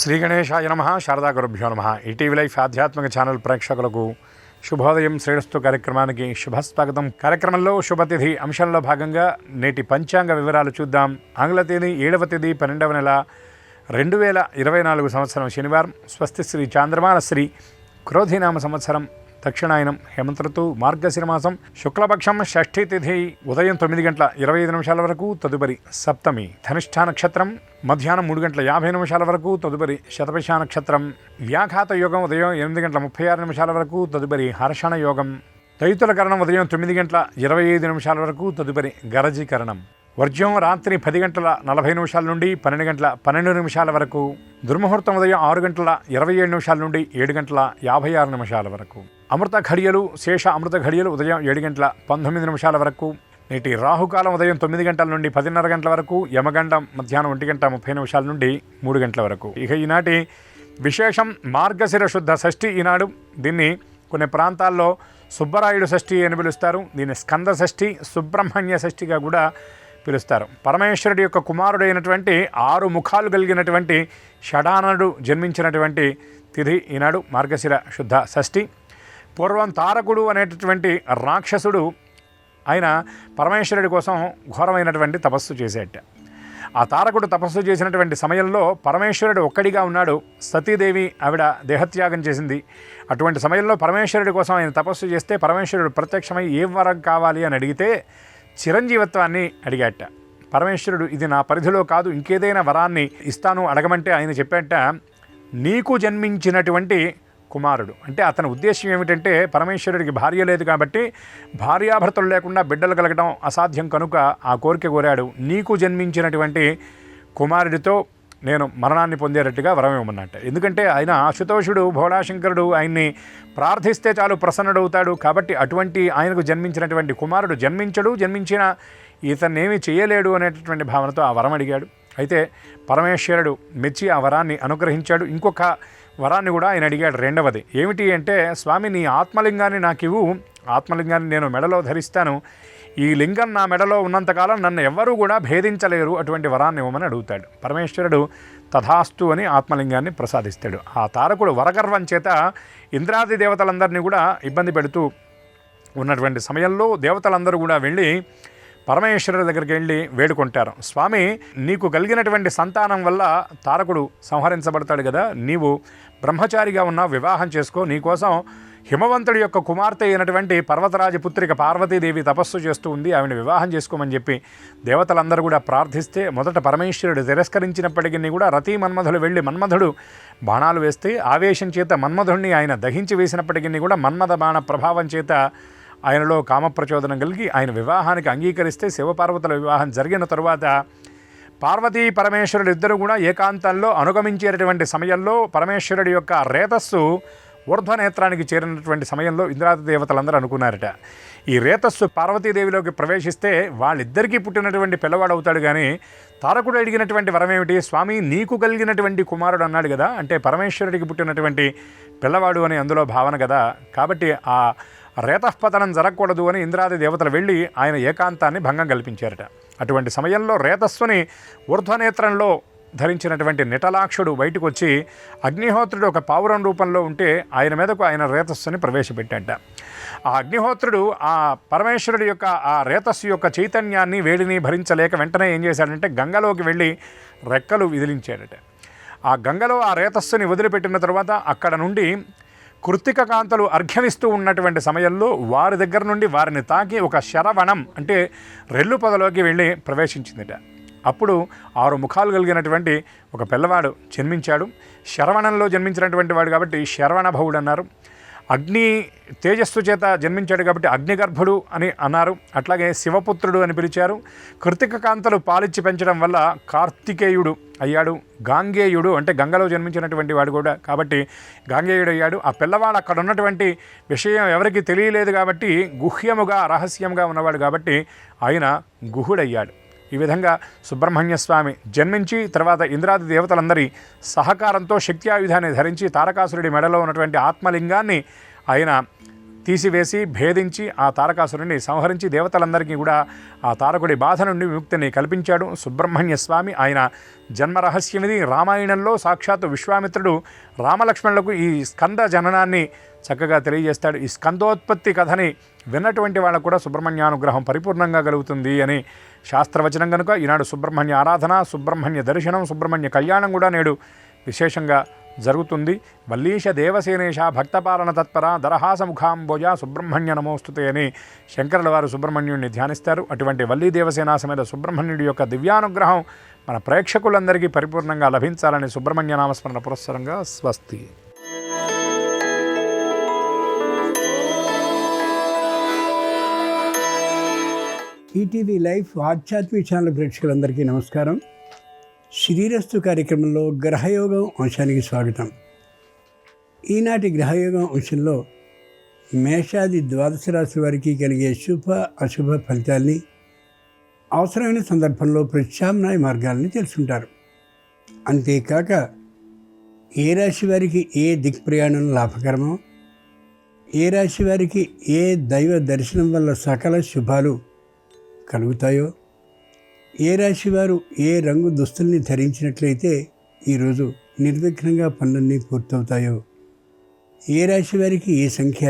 శ్రీ గణేశాయ నమః. శారదా గురుభ్యో నమః. ఈటీవీ లైఫ్ ఆధ్యాత్మిక ఛానల్ ప్రేక్షకులకు శుభోదయం శ్రేణుస్తు కార్యక్రమానికి శుభస్వాగతం. కార్యక్రమంలో శుభతిథి అంశంలో భాగంగా నేటి పంచాంగ వివరాలు చూద్దాం. ఆంగ్ల తేదీ 7వ తేదీ 12వ నెల 2024 సంవత్సరం శనివారం. స్వస్తి శ్రీ చాంద్రమాన శ్రీ క్రోధినామ సంవత్సరం దక్షిణాయనం హేమంత ఋతువు మార్గశిర మాసం శుక్లపక్షం షష్ఠీ తిథి ఉదయం 9 గంటల 25 నిమిషాల వరకు, తదుపరి సప్తమి. ధనిష్ఠా నక్షత్రం మధ్యాహ్నం 3 గంటల 50 నిమిషాల వరకు, తదుపరి శతభిష నక్షత్రం. వ్యాఘాత యోగం ఉదయం 8 గంటల 36 నిమిషాల వరకు, తదుపరి హర్షణ యోగం. దైతుల కరణం ఉదయం 9 గంటల 25 నిమిషాల వరకు, తదుపరి గరజీకరణం. వర్జ్యం రాత్రి 10 గంటల 40 నిమిషాల నుండి 12 గంటల 12 నిమిషాల వరకు. దుర్ముహూర్తం ఉదయం 6 గంటల 27 నిమిషాల నుండి 7 గంటల 56 నిమిషాల వరకు. అమృత ఘడియలు శేష అమృత ఘడియలు ఉదయం 7 గంటల 19 నిమిషాల వరకు. నేటి రాహుకాలం ఉదయం 9 గంటల నుండి 10:30 గంటల వరకు. యమగండం మధ్యాహ్నం 1 గంట 30 నిమిషాల నుండి 3 గంటల వరకు. ఇక ఈనాటి విశేషం మార్గశిర శుద్ధ షష్ఠి. ఈనాడు దీన్ని కొన్ని ప్రాంతాల్లో సుబ్బరాయుడు షష్ఠి అని పిలుస్తారు. దీన్ని స్కంద షష్ఠి, సుబ్రహ్మణ్య షష్ఠిగా కూడా పిలుస్తారు. పరమేశ్వరుడి యొక్క కుమారుడైనటువంటి 6 ముఖాలు కలిగినటువంటి షడాననుడు జన్మించినటువంటి తిథి ఈనాడు మార్గశిర శుద్ధ షష్ఠి. పూర్వం తారకుడు అనేటటువంటి రాక్షసుడు ఆయన పరమేశ్వరుడి కోసం ఘోరమైనటువంటి తపస్సు చేసేట. ఆ తారకుడు తపస్సు చేసినటువంటి సమయంలో పరమేశ్వరుడు ఒక్కడిగా ఉన్నాడు. సతీదేవి ఆవిడ దేహత్యాగం చేసింది. అటువంటి సమయంలో పరమేశ్వరుడి కోసం ఆయన తపస్సు చేస్తే పరమేశ్వరుడు ప్రత్యక్షమై ఏ వరం కావాలి అని అడిగితే చిరంజీవత్వాన్ని అడిగాట. పరమేశ్వరుడు ఇది నా పరిధిలో కాదు, ఇంకేదైనా వరాన్ని ఇస్తాను అడగమంటే ఆయన చెప్పాట, నీకు జన్మించినటువంటి కుమారుడు. అంటే అతని ఉద్దేశం ఏమిటంటే పరమేశ్వరుడికి భార్య లేదు కాబట్టి భార్యాభర్తలు లేకుండా బిడ్డలు కలగడం అసాధ్యం కనుక ఆ కోరిక కోరాడు. నీకు జన్మించినటువంటి కుమారుడితో నేను మరణాన్ని పొందేటట్టుగా వరం ఇవ్వమన్నట్టు. ఎందుకంటే ఆయన ఆశుతోషుడు భోళాశంకరుడు, ఆయన్ని ప్రార్థిస్తే చాలు ప్రసన్నుడవుతాడు. కాబట్టి అటువంటి ఆయనకు జన్మించినటువంటి కుమారుడు జన్మించిన ఇతన్నేమీ చేయలేడు అనేటటువంటి భావనతో ఆ వరం అడిగాడు. అయితే పరమేశ్వరుడు మెచ్చి ఆ వరాన్ని అనుగ్రహించాడు. ఇంకొక వరాన్ని కూడా ఆయన అడిగాడు. రెండవది ఏమిటి అంటే, స్వామి నీ ఆత్మలింగాన్ని నాకు ఇవ్వు, ఆత్మలింగాన్ని నేను మెడలో ధరిస్తాను, ఈ లింగం నా మెడలో ఉన్నంతకాలం నన్ను ఎవ్వరూ కూడా భేదించలేరు, అటువంటి వరాన్ని ఇవ్వమని అడుగుతాడు. పరమేశ్వరుడు తథాస్తు అని ఆత్మలింగాన్ని ప్రసాదిస్తాడు. ఆ తారకుడు వరగర్వం చేత ఇంద్రాది దేవతలందరినీ కూడా ఇబ్బంది పెడుతూ ఉన్నటువంటి సమయంలో దేవతలందరూ కూడా వెళ్ళి పరమేశ్వరుడి దగ్గరికి వెళ్ళి వేడుకుంటారు. స్వామి నీకు కలిగినటువంటి సంతానం వల్ల తారకుడు సంహరించబడతాడు కదా, నీవు బ్రహ్మచారిగా ఉన్న వివాహం చేసుకో, నీకోసం హిమవంతుడి యొక్క కుమార్తె అయినటువంటి పర్వతరాజ పుత్రిక పార్వతీదేవి తపస్సు చేస్తూ ఉంది, ఆవిడ వివాహం చేసుకోమని చెప్పి దేవతలందరూ కూడా ప్రార్థిస్తే మొదట పరమేశ్వరుడు తిరస్కరించినప్పటికీ కూడా రతి మన్మధులు వెళ్ళి మన్మధుడు బాణాలు వేస్తే ఆవేశం చేత మన్మధుడిని ఆయన దహించి వేసినప్పటికీ కూడా మన్మథ బాణ ప్రభావం చేత ఆయనలో కామప్రచోదనం కలిగి ఆయన వివాహానికి అంగీకరిస్తే శివపార్వతుల వివాహం జరిగిన తరువాత పార్వతీ పరమేశ్వరుడు ఇద్దరు కూడా ఏకాంతంలో అనుగమించేటటువంటి సమయంలో పరమేశ్వరుడి యొక్క రేతస్సు ఊర్ధ్వనేత్రానికి చేరినటువంటి సమయంలో ఇంద్రాది దేవతలందరూ అనుకున్నారట, ఈ రేతస్సు పార్వతీదేవిలోకి ప్రవేశిస్తే వాళ్ళిద్దరికీ పుట్టినటువంటి పిల్లవాడు అవుతాడు. కానీ తారకుడు అడిగినటువంటి వరం ఏమిటి, స్వామి నీకు కలిగినటువంటి కుమారుడు అన్నాడు కదా, అంటే పరమేశ్వరుడికి పుట్టినటువంటి పిల్లవాడు అని అందులో భావన కదా, కాబట్టి ఆ రేతఃపతనం జరగకూడదు అని ఇంద్రాది దేవతలు వెళ్ళి ఆయన ఏకాంతాన్ని భంగం కల్పించారట. అటువంటి సమయంలో రేతస్సుని ఊర్ధ్వనేత్రంలో ధరించినటువంటి నిటలాక్షుడు బయటకు వచ్చి అగ్నిహోత్రుడు ఒక పావురం రూపంలో ఉంటే ఆయన మీదకు ఆయన రేతస్సుని ప్రవేశపెట్టాట. ఆ అగ్నిహోత్రుడు ఆ పరమేశ్వరుడి యొక్క ఆ రేతస్సు యొక్క చైతన్యాన్ని వేడిని భరించలేక వెంటనే ఏం చేశాడంటే గంగలోకి వెళ్ళి రెక్కలు విదిలించాడట. ఆ గంగలో ఆ రేతస్సుని వదిలిపెట్టిన తర్వాత అక్కడ నుండి కృత్తిక కాంతలు అర్ఘ్యమిస్తూ ఉన్నటువంటి సమయంలో వారి దగ్గర నుండి వారిని తాకి ఒక శరవణం అంటే రెల్లు పొదలోకి వెళ్ళి ప్రవేశించిందిట. అప్పుడు 6 ముఖాలు కలిగినటువంటి ఒక పిల్లవాడు జన్మించాడు. శరవణంలో జన్మించినటువంటి వాడు కాబట్టి శరవణభవుడు అన్నారు. అగ్ని తేజస్సు చేత జన్మించాడు కాబట్టి అగ్నిగర్భుడు అని అన్నారు. అట్లాగే శివపుత్రుడు అని పిలిచారు. కృతిక కాంతలు పాలిచ్చి పెంచడం వల్ల కార్తికేయుడు అయ్యాడు. గాంగేయుడు అంటే గంగలో జన్మించినటువంటి వాడు కూడా కాబట్టి గాంగేయుడు అయ్యాడు. ఆ పిల్లవాడు అక్కడ ఉన్నటువంటి విషయం ఎవరికి తెలియలేదు కాబట్టి గుహ్యముగా రహస్యంగా ఉన్నవాడు కాబట్టి ఆయన గుహుడయ్యాడు. ఈ విధంగా సుబ్రహ్మణ్య స్వామి జన్మించి తర్వాత ఇంద్రాది దేవతలందరి సహకారంతో శక్తి ఆయుధాన్ని ధరించి తారకాసురుడి మెడలో ఉన్నటువంటి ఆత్మలింగాన్ని ఆయన తీసివేసి భేదించి ఆ తారకాసురుడిని సంహరించి దేవతలందరికీ కూడా ఆ తారకుడి బాధ నుండి విముక్తిని కల్పించాడు సుబ్రహ్మణ్య స్వామి. ఆయన జన్మ రహస్యమిది. రామాయణంలో సాక్షాత్తు విశ్వామిత్రుడు రామలక్ష్మణులకు ఈ స్కంద జననాన్ని చక్కగా తెలియజేస్తాడు. ఈ స్కందోత్పత్తి కథని విన్నటువంటి వాళ్ళకు కూడా సుబ్రహ్మణ్యానుగ్రహం పరిపూర్ణంగా కలుగుతుంది అని శాస్త్రవచనం కనుక ఈనాడు సుబ్రహ్మణ్య ఆరాధన, సుబ్రహ్మణ్య దర్శనం, సుబ్రహ్మణ్య కళ్యాణం కూడా నేడు విశేషంగా జరుగుతుంది. వల్లీశ దేవసేనేశ భక్తపాలన తత్పర దరహాసముఖాంబోజ సుబ్రహ్మణ్య నమోస్తుతే అని శంకరుల వారు సుబ్రహ్మణ్యుడిని ధ్యానిస్తారు. అటువంటి వల్లీ దేవసేన సమేత సుబ్రహ్మణ్యుడి యొక్క దివ్యానుగ్రహం మన ప్రేక్షకులందరికీ పరిపూర్ణంగా లభించాలని సుబ్రహ్మణ్య నామస్మరణ పురస్సరంగా స్వస్తి. ఈటీవీ లైఫ్ ఆధ్యాత్మిక ఛానల్ ప్రేక్షకులందరికీ నమస్కారం. శ్రీరస్తు కార్యక్రమంలో గ్రహయోగం అంశానికి స్వాగతం. ఈనాటి గ్రహయోగం అంశంలో మేషాది ద్వాదశ రాశి వారికి కలిగే శుభ అశుభ ఫలితాల్ని, అవసరమైన సందర్భంలో ప్రత్యామ్నాయ మార్గాల్ని తెలుసుకుంటారు. అంతేకాక ఏ రాశి వారికి ఏ దిక్ప్రయాణం లాభకరమో, ఏ రాశి వారికి ఏ దైవ దర్శనం వల్ల సకల శుభాలు కలుగుతాయో, ఏ రాశి వారు ఏ రంగు దుస్తుల్ని ధరించినట్లయితే ఈరోజు నిర్విఘ్నంగా పనులన్నీ పూర్తవుతాయో, ఏ రాశి వారికి ఏ సంఖ్య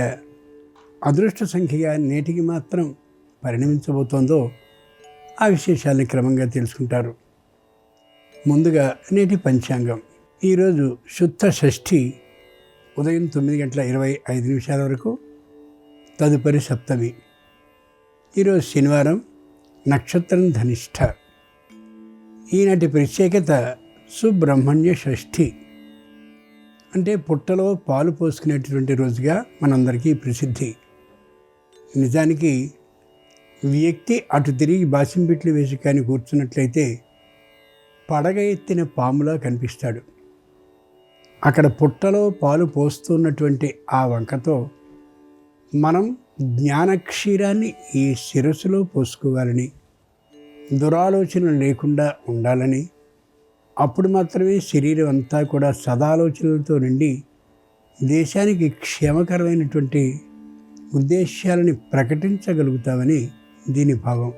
అదృష్ట సంఖ్యగా నేటికి మాత్రం పరిణమించబోతోందో ఆ విశేషాలని క్రమంగా తెలుసుకుంటారు. ముందుగా నేటి పంచాంగం. ఈరోజు శుద్ధ షష్ఠి ఉదయం 9:25 వరకు, తదుపరి సప్తమి. ఈరోజు శనివారం, నక్షత్రం ధనిష్ఠ. ఈనాటి ప్రత్యేకత సుబ్రహ్మణ్య షష్ఠి, అంటే పుట్టలో పాలు పోసుకునేటటువంటి రోజుగా మనందరికీ ప్రసిద్ధి. నిజానికి వ్యక్తి అటు తిరిగి బాసింపిట్లు వేసి కానీ కూర్చున్నట్లయితే పడగ ఎత్తిన పాములా కనిపిస్తాడు. అక్కడ పుట్టలో పాలు పోస్తున్నటువంటి ఆ వంకతో మనం జ్ఞానక్షీరాన్ని ఈ శిరస్సులో పోసుకోవాలని, దురాలోచనలు లేకుండా ఉండాలని, అప్పుడు మాత్రమే శరీరం అంతా కూడా సదాలోచనలతో నిండి దేశానికి క్షేమకరమైనటువంటి ఉద్దేశాలని ప్రకటించగలుగుతామని దీని భావం.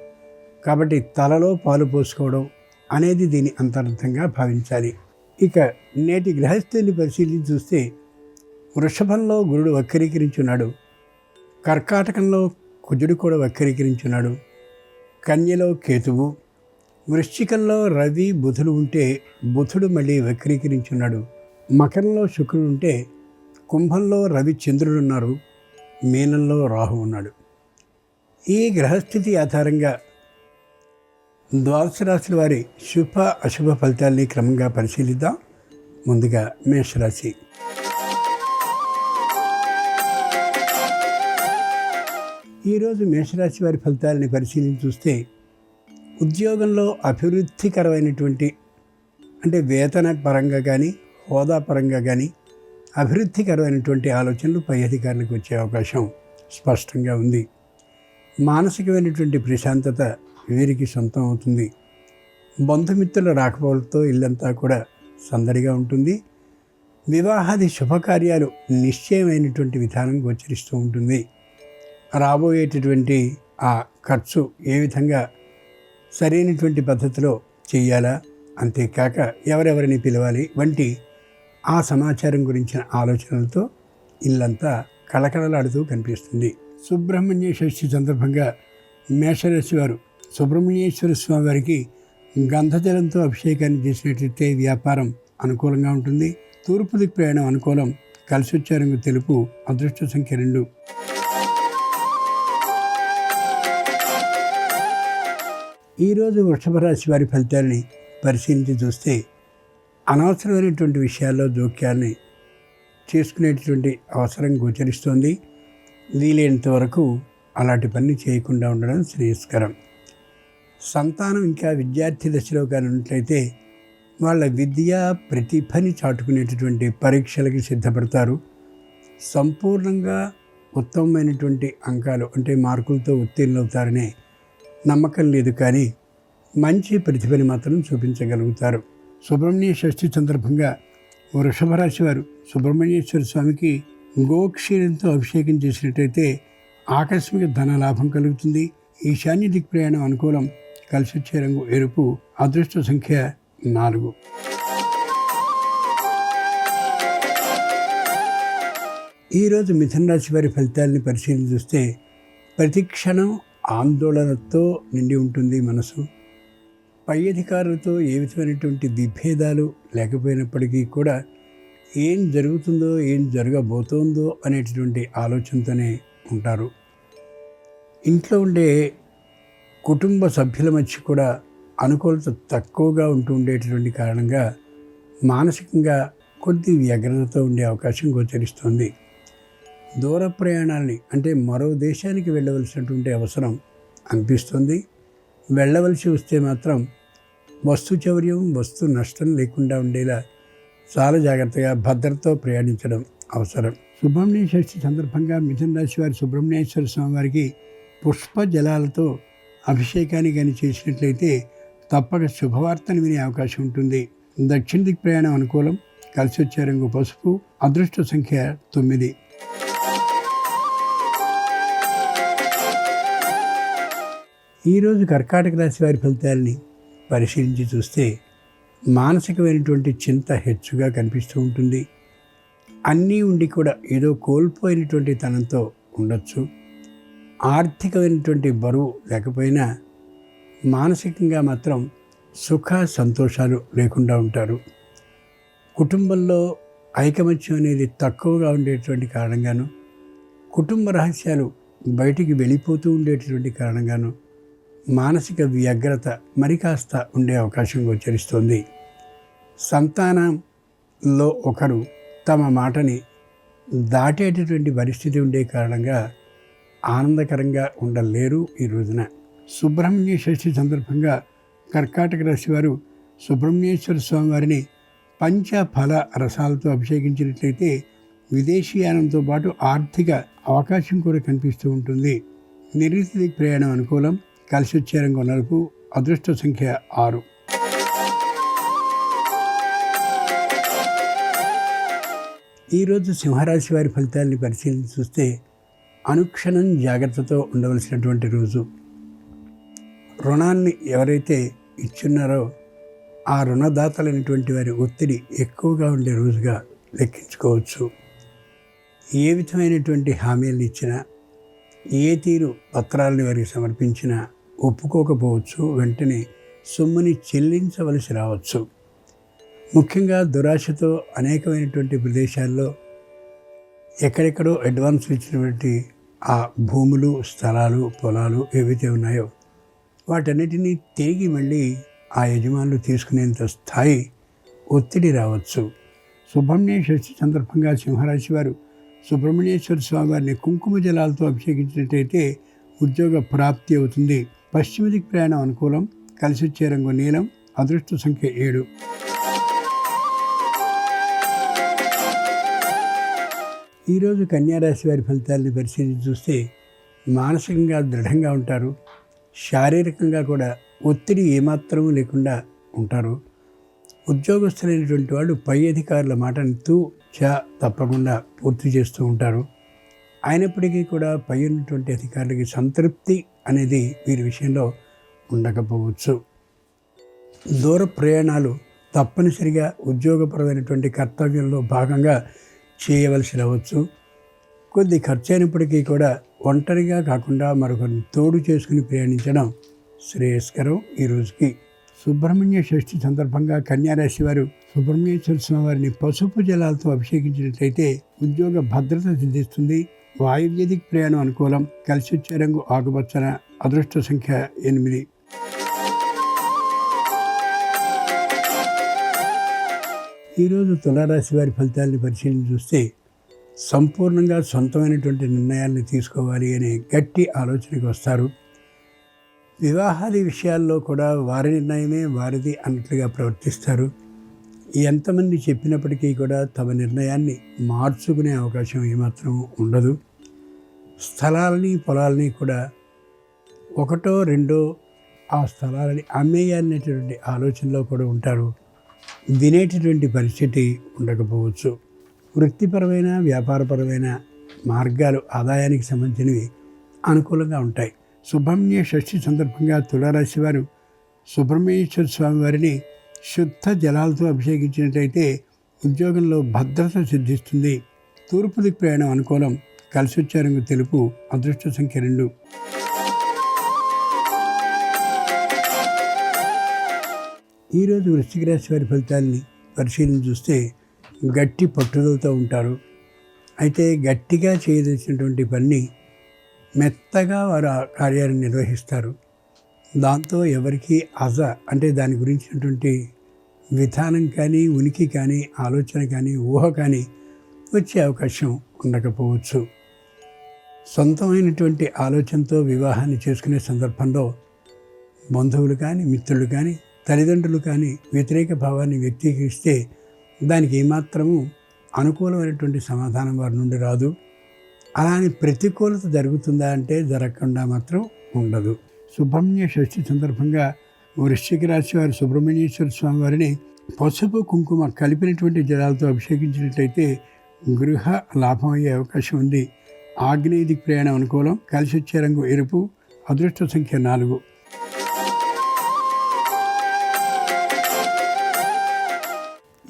కాబట్టి తలలో పాలు పోసుకోవడం అనేది దీని అంతర్థంగా భావించాలి. ఇక నేటి గ్రహస్థితిని పరిశీలించి చూస్తే వృషభంలో గురుడు వక్రీకరించున్నాడు, కర్కాటకంలో కుజుడు కూడా వక్రీకరించున్నాడు, కన్యలో కేతువు, వృశ్చికంలో రవి బుధుడు ఉంటే బుధుడు మళ్ళీ వక్రీకరించున్నాడు, మకరంలో శుక్రుడు ఉంటే కుంభంలో రవి చంద్రుడు ఉన్నారు, మీనంలో రాహు ఉన్నాడు. ఈ గ్రహస్థితి ఆధారంగా ద్వాదశ రాశుల వారి శుభ అశుభ ఫలితాల్ని క్రమంగా పరిశీలిద్దాం. ముందుగా మేషరాశి. ఈరోజు మేషరాశి వారి ఫలితాలని పరిశీలించి చూస్తే ఉద్యోగంలో అభివృద్ధికరమైనటువంటి, అంటే వేతన పరంగా కానీ హోదా పరంగా కానీ అభివృద్ధికరమైనటువంటి ఆలోచనలు పై అధికారులకు వచ్చే అవకాశం స్పష్టంగా ఉంది. మానసికమైనటువంటి ప్రశాంతత వీరికి సొంతం అవుతుంది. బంధుమిత్రుల రాకపోవడంతో ఇల్లంతా కూడా సందడిగా ఉంటుంది. వివాహాది శుభకార్యాలు నిశ్చయమైనటువంటి విధానం గోచరిస్తూ ఉంటుంది. రాబోయేటటువంటి ఆ ఖర్చు ఏ విధంగా సరైనటువంటి పద్ధతిలో చేయాలా, అంతేకాక ఎవరెవరిని పిలవాలి వంటి ఆ సమాచారం గురించిన ఆలోచనలతో ఇల్లంతా కళకళలాడుతూ కనిపిస్తుంది. సుబ్రహ్మణ్య షష్ఠి సందర్భంగా మేషరాశి వారు సుబ్రహ్మణ్యేశ్వర స్వామి వారికి గంధజలంతో అభిషేకాన్ని చేసినట్లయితే వ్యాపారం అనుకూలంగా ఉంటుంది. తూర్పు దిక్కు ప్రయాణం అనుకూలం. కలిసి వచ్చే రంగు తెలుపు. అదృష్ట సంఖ్య 2. ఈరోజు వృషభ రాశి వారి ఫలితాలని పరిశీలించి చూస్తే అనవసరమైనటువంటి విషయాల్లో జోక్యాన్ని చేసుకునేటటువంటి అవసరం గోచరిస్తోంది. వీలైనంత వరకు అలాంటి పని చేయకుండా ఉండడం శ్రేయస్కరం. సంతానం ఇంకా విద్యార్థి దశలో కానీ ఉన్నట్లయితే వాళ్ళ విద్యా ప్రతిభని చాటుకునేటటువంటి పరీక్షలకి సిద్ధపడతారు. సంపూర్ణంగా ఉత్తమమైనటువంటి అంకాలు అంటే మార్కులతో ఉత్తీర్ణులవుతారనే నమ్మకం లేదు, కానీ మంచి ప్రతిభని మాత్రం చూపించగలుగుతారు. సుబ్రహ్మణ్య షష్ఠి సందర్భంగా వృషభ రాశి వారు సుబ్రహ్మణ్యేశ్వర స్వామికి గోక్షీరంతో అభిషేకం చేసినట్టయితే ఆకస్మిక ధన లాభం కలుగుతుంది. ఈశాన్య దిక్ ప్రయాణం అనుకూలం. కలిసి వచ్చే రంగు ఎరుపు. అదృష్ట సంఖ్య 4. ఈరోజు మిథున రాశి వారి ఫలితాలని పరిశీలన చూస్తే ప్రతి క్షణం ఆందోళనతో నిండి ఉంటుంది మనసు. పై అధికారులతో ఏ విధమైనటువంటి విభేదాలు లేకపోయినప్పటికీ కూడా ఏం జరుగుతుందో ఏం జరగబోతోందో అనేటటువంటి ఆలోచనతోనే ఉంటారు. ఇంట్లో ఉండే కుటుంబ సభ్యుల మధ్య కూడా అనుకూలత తక్కువగా ఉంటూ ఉండేటటువంటి కారణంగా మానసికంగా కొద్ది వ్యగ్రతతో ఉండే అవకాశం గోచరిస్తుంది. దూర ప్రయాణాలని అంటే మరో దేశానికి వెళ్ళవలసినటువంటి అవసరం అనిపిస్తుంది. వెళ్ళవలసి వస్తే మాత్రం వస్తు చౌర్యం, వస్తు నష్టం లేకుండా ఉండేలా చాలా జాగ్రత్తగా భద్రతతో ప్రయాణించడం అవసరం. సుబ్రహ్మణ్య షష్ఠి సందర్భంగా మిథున రాశి వారి సుబ్రహ్మణ్యేశ్వర స్వామి వారికి పుష్ప జలాలతో అభిషేకాన్ని కానీ చేసినట్లయితే తప్పక శుభవార్తను వినే అవకాశం ఉంటుంది. దక్షిణ దిక్ ప్రయాణం అనుకూలం. కలిసి వచ్చే రంగు పసుపు. అదృష్ట సంఖ్య 9. ఈరోజు కర్కాటక రాశి వారి ఫలితాలని పరిశీలించి చూస్తే మానసికమైనటువంటి చింత హెచ్చుగా కనిపిస్తూ ఉంటుంది. అన్నీ ఉండి కూడా ఏదో కోల్పోయినటువంటి తనంతో ఉండొచ్చు. ఆర్థికమైనటువంటి బరువు లేకపోయినా మానసికంగా మాత్రం సుఖ సంతోషాలు లేకుండా ఉంటారు. కుటుంబంలో ఐకమత్యం అనేది తక్కువగా ఉండేటువంటి కారణంగాను, కుటుంబ రహస్యాలు బయటికి వెళ్ళిపోతూ ఉండేటటువంటి కారణంగాను మానసిక వ్యగ్రత మరి కాస్త ఉండే అవకాశం గోచరిస్తుంది. సంతానంలో ఒకరు తమ మాటని దాటేటటువంటి పరిస్థితి ఉండే కారణంగా ఆనందకరంగా ఉండలేరు. ఈ రోజున సుబ్రహ్మణ్య షష్ఠి సందర్భంగా కర్కాటక రాశి వారు సుబ్రహ్మణ్యేశ్వర స్వామి వారిని పంచఫల రసాలతో అభిషేకించినట్లయితే విదేశీయానంతో పాటు ఆర్థిక అవకాశం కూడా కనిపిస్తూ ఉంటుంది. నిర్ణీత ప్రయాణం అనుకూలం. కలిసి వచ్చే రంగు నలుపు. అదృష్ట సంఖ్య 6. ఈరోజు సింహరాశి వారి ఫలితాన్ని పరిశీలించి చూస్తే అనుక్షణం జాగ్రత్తతో ఉండవలసినటువంటి రోజు. రుణాన్ని ఎవరైతే ఇచ్చున్నారో ఆ రుణదాతలైనటువంటి వారి ఒత్తిడి ఎక్కువగా ఉండే రోజుగా లెక్కించుకోవచ్చు. ఏ విధమైనటువంటి హామీలను ఇచ్చినా, ఏ తీరు పత్రాలను వారికి సమర్పించినా ఒప్పుకోకపోవచ్చు. వెంటనే సొమ్ముని చెల్లించవలసి రావచ్చు. ముఖ్యంగా దురాశతో అనేకమైనటువంటి ప్రదేశాల్లో ఎక్కడెక్కడో అడ్వాన్స్ ఇచ్చినటువంటి ఆ భూములు, స్థలాలు, పొలాలు ఏవైతే ఉన్నాయో వాటన్నిటినీ తిరిగి మళ్ళీ ఆ యజమానులు తీసుకునేంత స్థాయి ఒత్తిడి రావచ్చు. సుబ్రహ్మణ్య షష్ఠి సందర్భంగా సింహరాశి వారు సుబ్రహ్మణ్యేశ్వర స్వామి వారిని కుంకుమ జలాలతో అభిషేకించినట్టయితే ఉద్యోగ ప్రాప్తి అవుతుంది. పశ్చిమ దిక్ ప్రయాణం అనుకూలం. కలిసి వచ్చే రంగు నీలం. అదృష్ట సంఖ్య 7. ఈరోజు కన్యారాశి వారి ఫలితాలని పరిశీలించి చూస్తే మానసికంగా దృఢంగా ఉంటారు. శారీరకంగా కూడా ఒత్తిడి ఏమాత్రమూ లేకుండా ఉంటారు. ఉద్యోగస్తులైనటువంటి వాళ్ళు పై అధికారుల మాటని తప్పకుండా పూర్తి చేస్తూ ఉంటారు. అయినప్పటికీ కూడా పై ఉన్నటువంటి అధికారులకి సంతృప్తి అనేది వీరి విషయంలో ఉండకపోవచ్చు. దూర ప్రయాణాలు తప్పనిసరిగా ఉద్యోగపరమైనటువంటి కర్తవ్యంలో భాగంగా చేయవలసి రావచ్చు. కొద్ది ఖర్చు అయినప్పటికీ కూడా ఒంటరిగా కాకుండా మరొకరిని తోడు చేసుకుని ప్రయాణించడం శ్రేయస్కరం. ఈ రోజుకి సుబ్రహ్మణ్య షష్ఠి సందర్భంగా కన్యారాశి వారు సుబ్రహ్మణ్యేశ్వర స్వామి వారిని పసుపు జలాలతో అభిషేకించినట్లయితే ఉద్యోగ భద్రత సిద్ధిస్తుంది. వాయువ్యదిక్ ప్రయాణం అనుకూలం. కలిసి వచ్చే రంగు ఆకుపచ్చన. అదృష్ట సంఖ్య 8. ఈరోజు తులారాశి వారి ఫలితాలను పరిశీలించి చూస్తే సంపూర్ణంగా సొంతమైనటువంటి నిర్ణయాలను తీసుకోవాలి అనే గట్టి ఆలోచనకు వస్తారు. వివాహాది విషయాల్లో కూడా వారి నిర్ణయమే వారిది అన్నట్లుగా ప్రవర్తిస్తారు. ఎంతమంది చెప్పినప్పటికీ కూడా తమ నిర్ణయాన్ని మార్చుకునే అవకాశం ఏమాత్రం ఉండదు. స్థలాలని పొలాలని కూడా ఒకటో రెండో ఆ స్థలాలని అమ్మేయాలనేటువంటి ఆలోచనలో కూడా ఉంటారు. వినేటటువంటి పరిస్థితి ఉండకపోవచ్చు. వృత్తిపరమైన వ్యాపారపరమైన మార్గాలు ఆదాయానికి సంబంధించినవి అనుకూలంగా ఉంటాయి. సుబ్రహ్మణ్య షష్ఠి సందర్భంగా తులారాశి వారు సుబ్రహ్మణ్యేశ్వర స్వామి వారిని శుద్ధ జలాలతో అభిషేకించినట్లయితే ఉద్యోగంలో భద్రత సిద్ధిస్తుంది. తూర్పు దిక్కు ప్రయాణం అనుకూలం. కలిసి వచ్చే రంగు తెలుపు. అదృష్ట సంఖ్య 2. ఈరోజు వృశ్చిక రాశి వారి ఫలితాలని పరిశీలన చూస్తే గట్టి పట్టుదలతో ఉంటారు. అయితే గట్టిగా చేయదలిచినటువంటి పని మెత్తగా వారు ఆ కార్యాన్ని నిర్వహిస్తారు. దాంతో ఎవరికి అంటే దాని గురించినటువంటి విధానం కానీ, ఉనికి కానీ, ఆలోచన కానీ, ఊహ కానీ వచ్చే అవకాశం ఉండకపోవచ్చు. సొంతమైనటువంటి ఆలోచనతో వివాహాన్ని చేసుకునే సందర్భంలో బంధువులు కానీ, మిత్రులు కానీ, తల్లిదండ్రులు కానీ వ్యతిరేక భావాన్ని వ్యక్తీకరిస్తే దానికి ఏమాత్రము అనుకూలమైనటువంటి సమాధానం వారి నుండి రాదు. అలానే ప్రతికూలత జరుగుతుందా అంటే జరగకుండా మాత్రం ఉండదు. సుబ్రహ్మణ్య షష్ఠి సందర్భంగా వృశ్చిక రాశి వారు సుబ్రహ్మణ్యేశ్వర స్వామి వారిని పసుపు కుంకుమ కలిపినటువంటి జలాలతో అభిషేకించినట్లయితే గృహ లాభం అయ్యే అవకాశం ఉంది. ఆగ్నేయ దిక్కు ప్రయాణం అనుకూలం. కలిసి వచ్చే రంగు ఎరుపు. అదృష్ట సంఖ్య 4.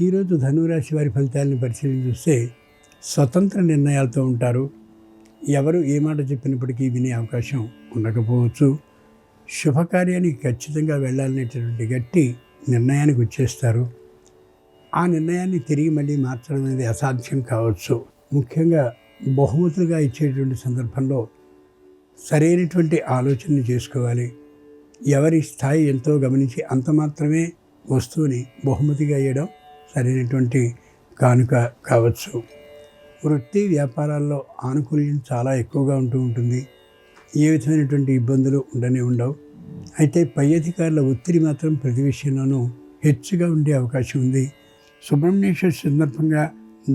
ఈరోజు ధనురాశి వారి ఫలితాలను పరిశీలన చూస్తే స్వతంత్ర నిర్ణయాలతో ఉంటారు. ఎవరు ఏ మాట చెప్పినప్పటికీ వినే అవకాశం ఉండకపోవచ్చు. శుభకార్యానికి ఖచ్చితంగా వెళ్ళాలనేటటువంటి గట్టి నిర్ణయానికి వచ్చేస్తారు. ఆ నిర్ణయాన్ని తిరిగి మళ్ళీ మార్చడం అనేది అసాధ్యం కావచ్చు. ముఖ్యంగా బహుమతులుగా ఇచ్చేటువంటి సందర్భంలో సరైనటువంటి ఆలోచనని చేసుకోవాలి. ఎవరి స్థాయి ఎంతో గమనించి అంత మాత్రమే వస్తువుని బహుమతిగా ఇవ్వడం సరైనటువంటి కానుక కావచ్చు. వృత్తి వ్యాపారాల్లో ఆనుకూల్యం చాలా ఎక్కువగా ఉంటుంది. ఏ విధమైనటువంటి ఇబ్బందులు ఉండవు. అయితే పై అధికారుల ఒత్తిడి మాత్రం ప్రతి విషయంలోనూ హెచ్చుగా ఉండే అవకాశం ఉంది. సుబ్రహ్మణ్యేశ్వర సందర్భంగా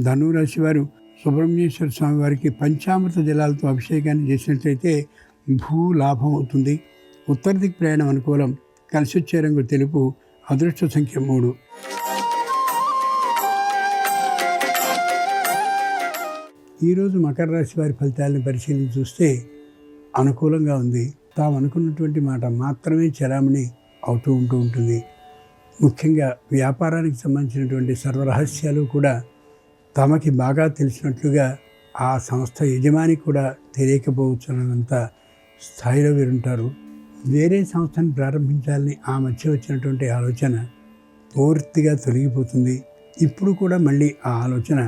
ధనురాశి వారు సుబ్రహ్మణ్యేశ్వర స్వామి వారికి పంచామృత జలాలతో అభిషేకాన్ని చేసినట్లయితే భూ లాభం అవుతుంది. ఉత్తర దిక్కు ప్రయాణం అనుకూలం. కలిసి వచ్చే రంగు తెలుపు. అదృష్ట సంఖ్య 3. ఈరోజు మకర రాశి వారి ఫలితాలను పరిశీలన చూస్తే అనుకూలంగా ఉంది. తాము అనుకున్నటువంటి మాట మాత్రమే చలామణి అవుతూ ఉంటుంది. ముఖ్యంగా వ్యాపారానికి సంబంధించినటువంటి సర్వరహస్యాలు కూడా తమకి బాగా తెలిసినట్లుగా ఆ సంస్థ యజమాని కూడా తెలియకపోవచ్చున్నంత స్థాయిలో వీరుంటారు. వేరే సంస్థను ప్రారంభించాలని ఆ మధ్య వచ్చినటువంటి ఆలోచన పూర్తిగా తొలగిపోతుంది. ఇప్పుడు కూడా మళ్ళీ ఆ ఆలోచన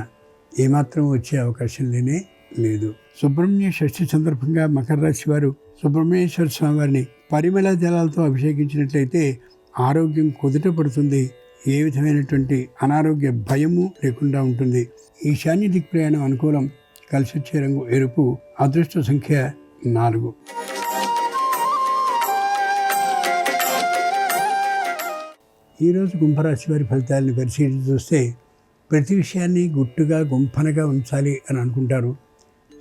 ఏమాత్రం వచ్చే అవకాశం లేదు. సుబ్రహ్మణ్య షష్ఠి సందర్భంగా మకర రాశి వారు సుబ్రహ్మణ్యేశ్వర స్వామి వారిని పరిమళ జలాలతో అభిషేకించినట్లయితే ఆరోగ్యం కుదుట పడుతుంది. ఏ విధమైనటువంటి అనారోగ్య భయము లేకుండా ఉంటుంది. ఈశాన్య దిక్కు ప్రయాణం అనుకూలం. కలిసి వచ్చే రంగు ఎరుపు. అదృష్ట సంఖ్య 4. ఈరోజు కుంభరాశి వారి ఫలితాలను పరిశీలించి చూస్తే ప్రతి విషయాన్ని గుట్టుగా గుంఫనగా ఉంచాలి అని అనుకుంటారు.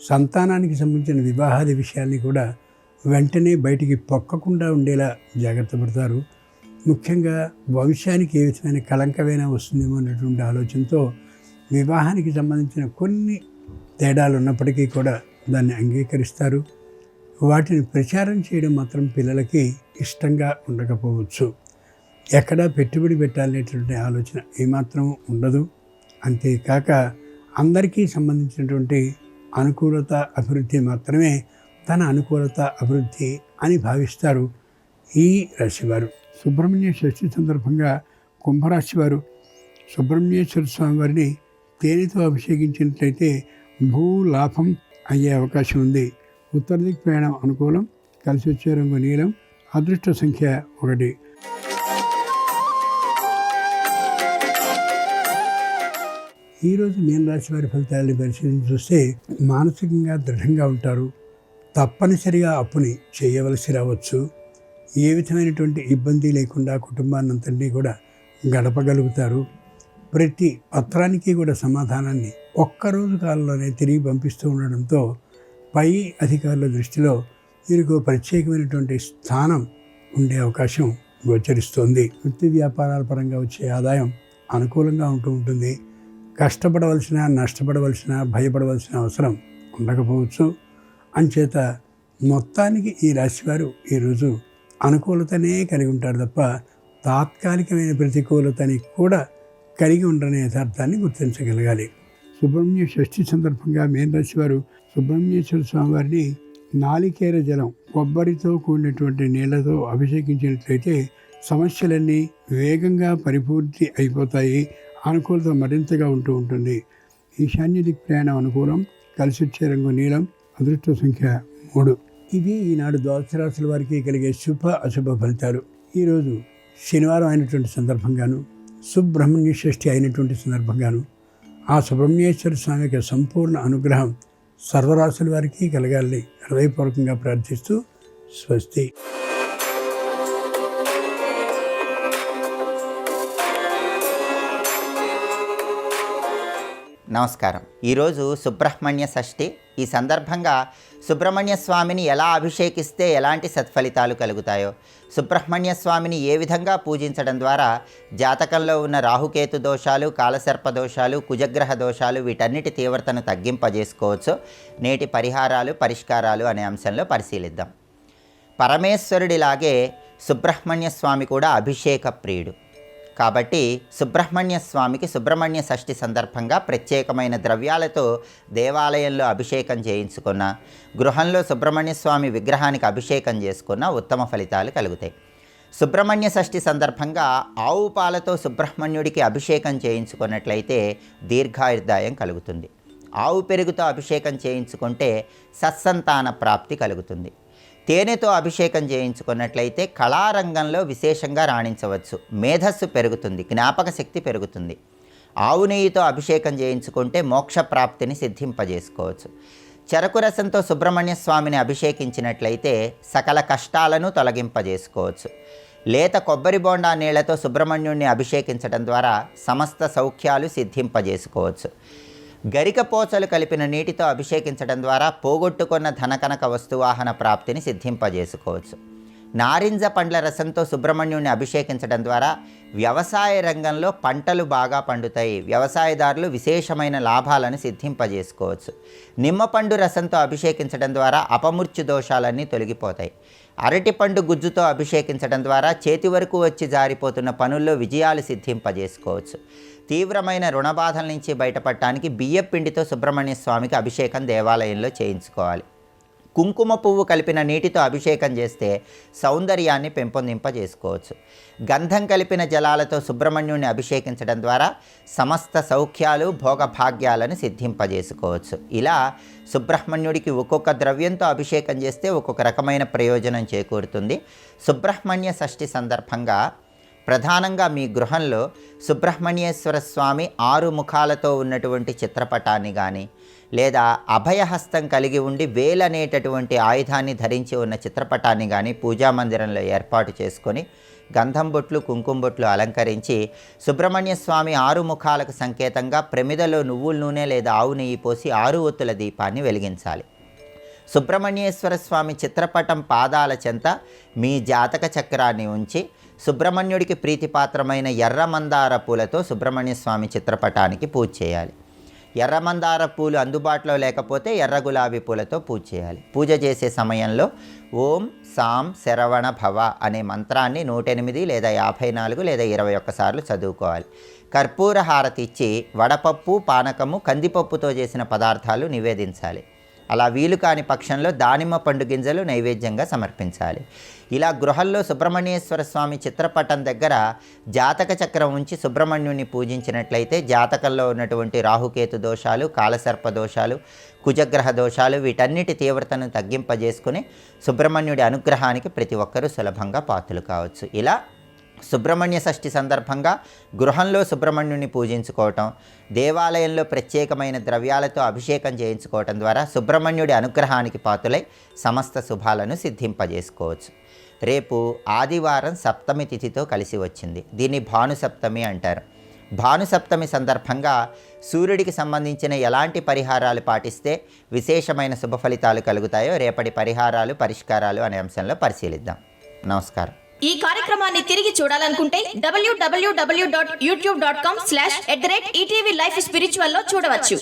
సంతానానికి సంబంధించిన వివాహాది విషయాల్ని కూడా వెంటనే బయటికి పొక్కకుండా ఉండేలా జాగ్రత్త పడతారు. ముఖ్యంగా వంశానికి ఏ విధమైన కళంకమైనా వస్తుందేమో అన్నటువంటి ఆలోచనతో వివాహానికి సంబంధించిన కొన్ని తేడాలు ఉన్నప్పటికీ కూడా దాన్ని అంగీకరిస్తారు. వాటిని ప్రచారం చేయడం మాత్రం పిల్లలకి ఇష్టంగా ఉండకపోవచ్చు. ఎక్కడా పెట్టుబడి పెట్టాలనేటువంటి ఆలోచన ఏమాత్రం ఉండదు. అంతేకాక అందరికీ సంబంధించినటువంటి అనుకూలత అభివృద్ధి మాత్రమే తన అనుకూలత అభివృద్ధి అని భావిస్తారు ఈ రాశివారు. సుబ్రహ్మణ్య షష్ఠి సందర్భంగా కుంభరాశి వారు సుబ్రహ్మణ్యేశ్వర స్వామి వారిని తేనెతో అభిషేకించినట్లయితే భూ లాభం అయ్యే అవకాశం ఉంది. ఉత్తర దిక్కు ప్రయాణం అనుకూలం. కలిసి వచ్చే రంగు నీలం. అదృష్ట సంఖ్య 1. ఈరోజు మీనరాశి వారి ఫలితాలను పరిశీలించి చూస్తే మానసికంగా దృఢంగా ఉంటారు. తప్పనిసరిగా అప్పుని చేయవలసి రావచ్చు. ఏ విధమైనటువంటి ఇబ్బంది లేకుండా కుటుంబాన్నంతటినీ కూడా గడపగలుగుతారు. ప్రతి పత్రానికి కూడా సమాధానాన్ని ఒక్కరోజు కాలంలోనే తిరిగి పంపిస్తూ ఉండడంతో పై అధికారుల దృష్టిలో వీరికి ప్రత్యేకమైనటువంటి స్థానం ఉండే అవకాశం గోచరిస్తోంది. వృత్తి వ్యాపారాల పరంగా వచ్చే ఆదాయం అనుకూలంగా ఉంటుంది. కష్టపడవలసిన, నష్టపడవలసిన, భయపడవలసిన అవసరం ఉండకపోవచ్చు. అంచేత మొత్తానికి ఈ రాశివారు ఈరోజు అనుకూలతనే కలిగి ఉంటారు తప్ప తాత్కాలికమైన ప్రతికూలతని కూడా కలిగి ఉండని యథార్థాన్ని గుర్తించగలగాలి. సుబ్రహ్మణ్య షష్ఠి సందర్భంగా మీనరాశి వారు సుబ్రహ్మణ్యేశ్వర స్వామివారిని నాలికేర జలం, కొబ్బరితో కూడినటువంటి నీళ్లతో అభిషేకించినట్లయితే సమస్యలన్నీ వేగంగా పరిపూర్తి అయిపోతాయి. అనుకూలత మరింతగా ఉంటూ ఉంటుంది. ఈశాన్య దిక్ ప్రయాణం అనుకూలం. కలిసి వచ్చే రంగు నీలం. అదృష్ట సంఖ్య 3. ఇవి ఈనాడు ద్వాదశ రాశుల వారికి కలిగే శుభ అశుభ ఫలితాలు. ఈరోజు శనివారం అయినటువంటి సందర్భంగాను, సుబ్రహ్మణ్య షష్ఠి అయినటువంటి సందర్భంగాను ఆ సుబ్రహ్మణ్యేశ్వర స్వామి యొక్క సంపూర్ణ అనుగ్రహం సర్వరాశుల వారికి కలగాలని హృదయపూర్వకంగా ప్రార్థిస్తూ స్వస్తి. నమస్కారం. ఈరోజు సుబ్రహ్మణ్య షష్ఠి. ఈ సందర్భంగా సుబ్రహ్మణ్య స్వామిని ఎలా అభిషేకిస్తే ఎలాంటి సత్ఫలితాలు కలుగుతాయో, సుబ్రహ్మణ్య స్వామిని ఏ విధంగా పూజించడం ద్వారా జాతకంలో ఉన్న రాహుకేతు దోషాలు, కాలసర్ప దోషాలు, కుజగ్రహ దోషాలు వీటన్నిటి తీవ్రతను తగ్గింపజేసుకోవచ్చు, నేటి పరిహారాలు, పరిష్కారాలు అనే అంశంలో పరిశీలిద్దాం. పరమేశ్వరుడిలాగే సుబ్రహ్మణ్య స్వామి కూడా అభిషేక ప్రియుడు. కాబట్టి సుబ్రహ్మణ్య స్వామికి సుబ్రహ్మణ్య షష్ఠి సందర్భంగా ప్రత్యేకమైన ద్రవ్యాలతో దేవాలయంలో అభిషేకం చేయించుకున్న, గృహంలో సుబ్రహ్మణ్య స్వామి విగ్రహానికి అభిషేకం చేసుకున్న ఉత్తమ ఫలితాలు కలుగుతాయి. సుబ్రహ్మణ్య షష్ఠి సందర్భంగా ఆవు పాలతో సుబ్రహ్మణ్యుడికి అభిషేకం చేయించుకున్నట్లయితే దీర్ఘాయుర్దాయం కలుగుతుంది. ఆవు పెరుగుతో అభిషేకం చేయించుకుంటే సత్సంతాన ప్రాప్తి కలుగుతుంది. తేనెతో అభిషేకం చేయించుకున్నట్లయితే కళారంగంలో విశేషంగా రాణించవచ్చు, మేధస్సు పెరుగుతుంది, జ్ఞాపక శక్తి పెరుగుతుంది. ఆవు నెయ్యితో అభిషేకం చేయించుకుంటే మోక్ష ప్రాప్తిని సిద్ధింపజేసుకోవచ్చు. చెరకు రసంతో సుబ్రహ్మణ్య స్వామిని అభిషేకించినట్లయితే సకల కష్టాలను తొలగింపజేసుకోవచ్చు. లేత కొబ్బరి బోండా నీళ్లతో సుబ్రహ్మణ్యుడిని అభిషేకించడం ద్వారా సమస్త సౌఖ్యాలు సిద్ధింపజేసుకోవచ్చు. గరిక పోచలు కలిపిన నీటితో అభిషేకించడం ద్వారా పోగొట్టుకున్న ధనకనక వస్తువాహన ప్రాప్తిని సిద్ధింపజేసుకోవచ్చు. నారింజ పండ్ల రసంతో సుబ్రహ్మణ్యుడిని అభిషేకించడం ద్వారా వ్యవసాయ రంగంలో పంటలు బాగా పండుతాయి, వ్యవసాయదారులు విశేషమైన లాభాలను సిద్ధింపజేసుకోవచ్చు. నిమ్మపండు రసంతో అభిషేకించడం ద్వారా అపమృత్యు దోషాలన్నీ తొలగిపోతాయి. అరటిపండు గుజ్జుతో అభిషేకించడం ద్వారా చేతి వరకు వచ్చి జారిపోతున్న పనుల్లో విజయాలు సిద్ధింపజేసుకోవచ్చు. తీవ్రమైన రుణబాధల నుంచి బయటపడటానికి బియ్యం పిండితో సుబ్రహ్మణ్య స్వామికి అభిషేకం దేవాలయంలో చేయించుకోవాలి. కుంకుమ పువ్వు కలిపిన నీటితో అభిషేకం చేస్తే సౌందర్యాన్ని పెంపొందింపజేసుకోవచ్చు. గంధం కలిపిన జలాలతో సుబ్రహ్మణ్యుడిని అభిషేకించడం ద్వారా సమస్త సౌఖ్యాలు, భోగభాగ్యాలను సిద్ధింపజేసుకోవచ్చు. ఇలా సుబ్రహ్మణ్యుడికి ఒక్కొక్క ద్రవ్యంతో అభిషేకం చేస్తే ఒక్కొక్క రకమైన ప్రయోజనం చేకూరుతుంది. సుబ్రహ్మణ్య షష్ఠి సందర్భంగా ప్రధానంగా మీ గృహంలో సుబ్రహ్మణ్యేశ్వర స్వామి 6 ముఖాలతో ఉన్నటువంటి చిత్రపటాన్ని కానీ, లేదా అభయహస్తం కలిగి ఉండి వేలనేటటువంటి ఆయుధాన్ని ధరించి ఉన్న చిత్రపటాన్ని కానీ పూజా మందిరంలో ఏర్పాటు చేసుకొని గంధం బొట్లు, కుంకుమ బొట్లు అలంకరించి సుబ్రహ్మణ్య స్వామి 6 ముఖాలకు సంకేతంగా ప్రమిదలో నువ్వుల నూనె లేదా ఆవు నెయ్యి పోసి 6 ఒత్తుల దీపాన్ని వెలిగించాలి. సుబ్రహ్మణ్యేశ్వర స్వామి చిత్రపటం పాదాల చెంత మీ జాతక చక్రాన్ని ఉంచి సుబ్రహ్మణ్యుడికి ప్రీతిపాత్రమైన ఎర్ర మందార పూలతో సుబ్రహ్మణ్య స్వామి చిత్రపటానికి పూజ చేయాలి. ఎర్ర మందార పూలు అందుబాటులో లేకపోతే ఎర్ర గులాబీ పూలతో పూజ చేయాలి. పూజ చేసే సమయంలో ఓం సాం శరవణ భవ అనే మంత్రాన్ని 108 లేదా 54 లేదా 21 సార్లు చదువుకోవాలి. కర్పూర హారతి ఇచ్చి వడపప్పు, పానకము, కందిపప్పుతో చేసిన పదార్థాలు నివేదించాలి. అలా వీలు కాని పక్షంలో దానిమ్మ పండు గింజలు నైవేద్యంగా సమర్పించాలి. ఇలా గృహంలో సుబ్రహ్మణ్యేశ్వర స్వామి చిత్రపటం దగ్గర జాతక చక్రం ఉంచి సుబ్రహ్మణ్యుని పూజించినట్లయితే జాతకంలో ఉన్నటువంటి రాహుకేతు దోషాలు, కాలసర్ప దోషాలు, కుజగ్రహ దోషాలు వీటన్నిటి తీవ్రతను తగ్గింపజేసుకుని సుబ్రహ్మణ్యుడి అనుగ్రహానికి ప్రతి ఒక్కరూ సులభంగా పాత్రలు కావచ్చు. ఇలా సుబ్రహ్మణ్య షష్ఠి సందర్భంగా గృహంలో సుబ్రహ్మణ్యుని పూజించుకోవటం, దేవాలయంలో ప్రత్యేకమైన ద్రవ్యాలతో అభిషేకం చేయించుకోవటం ద్వారా సుబ్రహ్మణ్యుడి అనుగ్రహానికి పాత్రులై సమస్త శుభాలను సిద్ధింపజేసుకోవచ్చు. రేపు ఆదివారం సప్తమి తిథితో కలిసి వచ్చింది. దీన్ని భానుసప్తమి అంటారు. భానుసప్తమి సందర్భంగా సూర్యుడికి సంబంధించిన ఎలాంటి పరిహారాలు పాటిస్తే విశేషమైన శుభ ఫలితాలు కలుగుతాయో రేపటి పరిహారాలు, పరిష్కారాలు అనే అంశంలో పరిశీలిద్దాం. నమస్కారం. ఈ కార్యక్రమాన్ని తిరిగి చూడాలనుకుంటే www.youtube.com/@ETV Life Spiritual లో చూడవచ్చు.